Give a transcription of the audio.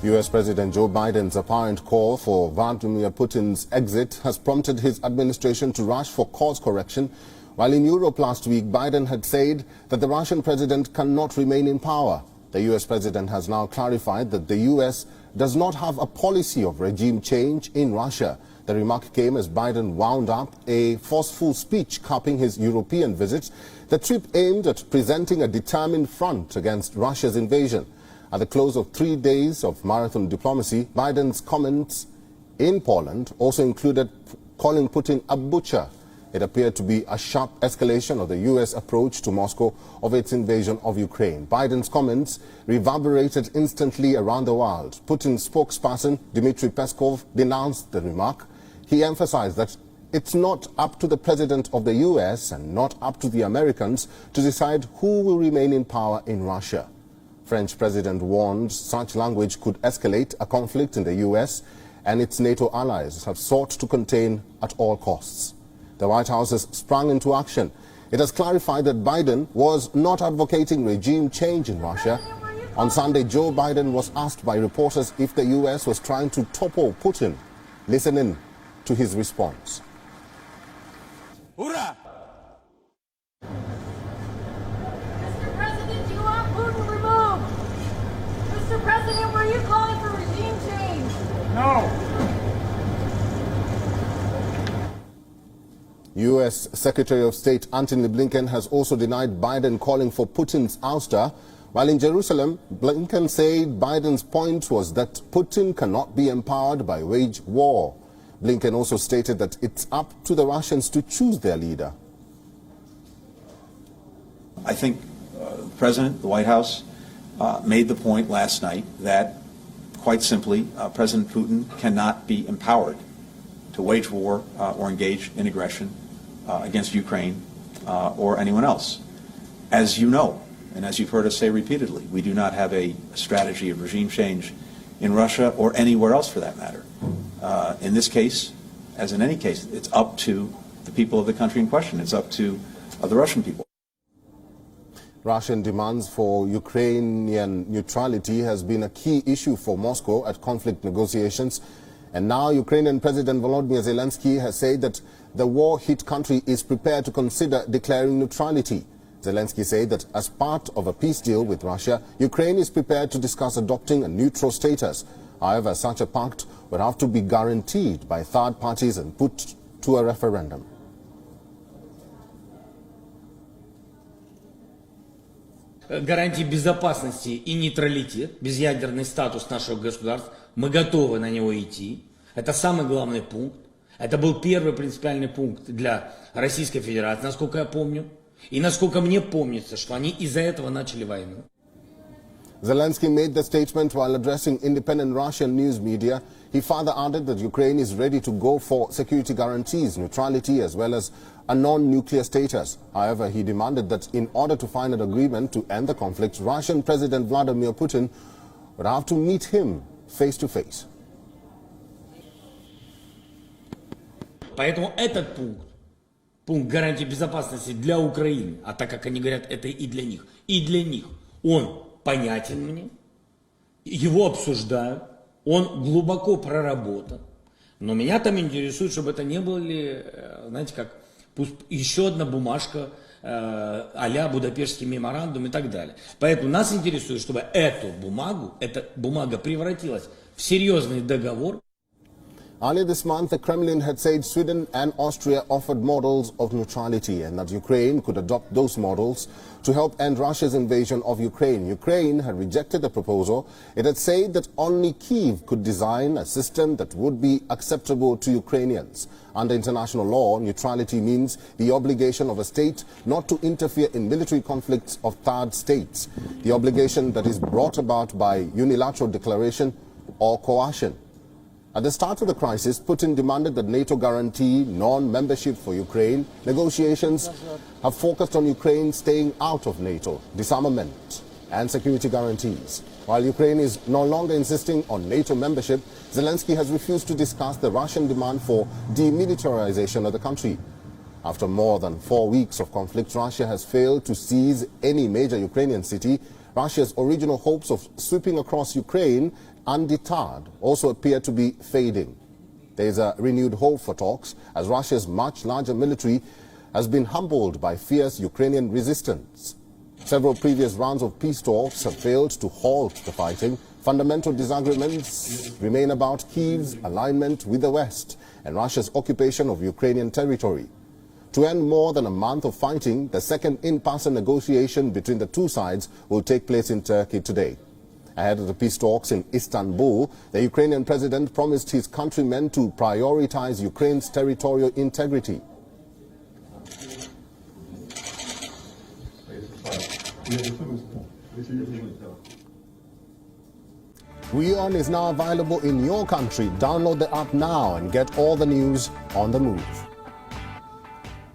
US President Joe Biden's apparent call for Vladimir Putin's exit has prompted his administration to rush for course correction, while in Europe last week, Biden had said that the Russian president cannot remain in power. The US president has now clarified that the US does not have a policy of regime change in Russia. The remark came as Biden wound up a forceful speech capping his European visit. The trip aimed at presenting a determined front against Russia's invasion. At the close of 3 days of marathon diplomacy, Biden's comments in Poland also included calling Putin a butcher. It appeared to be a sharp escalation of the U.S. approach to Moscow of its invasion of Ukraine. Biden's comments reverberated instantly around the world. Putin's spokesperson, Dmitry Peskov, denounced the remark. He emphasized that it's not up to the president of the U.S. and not up to the Americans to decide who will remain in power in Russia. French president warned such language could escalate a conflict in the U.S. and its NATO allies have sought to contain at all costs. The White House has sprung into action. It has clarified that Biden was not advocating regime change in Russia. On Sunday, Joe Biden was asked by reporters if the U.S. was trying to topple Putin. Listen in to his response. Hurrah! Mr. President, do you want Putin removed? Mr. President, were you calling for regime change? No. U.S. Secretary of State Antony Blinken has also denied Biden calling for Putin's ouster. While in Jerusalem, Blinken said Biden's point was that Putin cannot be empowered by wage war. Blinken also stated that it's up to the Russians to choose their leader. I think the President, the White House, made the point last night that, quite simply, President Putin cannot be empowered to wage war or engage in aggression against Ukraine or anyone else. As you know, and as you've heard us say repeatedly, we do not have a strategy of regime change in Russia or anywhere else for that matter. In this case, as in any case, it's up to the people of the country in question. It's up to the Russian people. Russian demands for Ukrainian neutrality has been a key issue for Moscow at conflict negotiations. And now Ukrainian President Volodymyr Zelensky has said that the war-hit country is prepared to consider declaring neutrality. Zelensky said that as part of a peace deal with Russia, Ukraine is prepared to discuss adopting a neutral status. However, such a pact would have to be guaranteed by third parties and put to a referendum. Гарантии безопасности и нейтралитет, безъядерный статус нашего государства, мы готовы на него идти. Это самый главный пункт. Это был первый принципиальный пункт для Российской Федерации, насколько я помню. И насколько мне помнится, что они из-за этого начали войну. Zelensky made the statement while addressing independent Russian news media. He further added that Ukraine is ready to go for security guarantees, neutrality, as well as a non-nuclear status. However, he demanded that in order to find an agreement to end the conflict, Russian President Vladimir Putin would have to meet him face to face. Поэтому этот пункт, пункт гарантии безопасности для Украины, а так как они говорят, это и для них, он понятен мне, его обсуждают, он глубоко проработан. Но меня там интересует, чтобы это не были, знаете, как еще одна бумажка а-ля Будапештский меморандум и так далее. Поэтому нас интересует, чтобы эта бумага превратилась в серьезный договор. Earlier this month, the Kremlin had said Sweden and Austria offered models of neutrality and that Ukraine could adopt those models to help end Russia's invasion of Ukraine. Ukraine had rejected the proposal. It had said that only Kyiv could design a system that would be acceptable to Ukrainians. Under international law, neutrality means the obligation of a state not to interfere in military conflicts of third states, the obligation that is brought about by unilateral declaration or coercion. At the start of the crisis, Putin demanded that NATO guarantee non-membership for Ukraine. Negotiations have focused on Ukraine staying out of NATO, disarmament and security guarantees. While Ukraine is no longer insisting on NATO membership, Zelensky has refused to discuss the Russian demand for demilitarization of the country. After more than 4 weeks of conflict, Russia has failed to seize any major Ukrainian city. Russia's original hopes of sweeping across Ukraine undeterred, also appear to be fading. There is a renewed hope for talks as Russia's much larger military has been humbled by fierce Ukrainian resistance. Several previous rounds of peace talks have failed to halt the fighting. Fundamental disagreements remain about Kyiv's alignment with the West and Russia's occupation of Ukrainian territory. To end more than a month of fighting, the second in-person negotiation between the two sides will take place in Turkey today. Ahead of the peace talks in Istanbul, the Ukrainian president promised his countrymen to prioritize Ukraine's territorial integrity. Wasnt is now available in your country. Download the app now and get all the news on the move.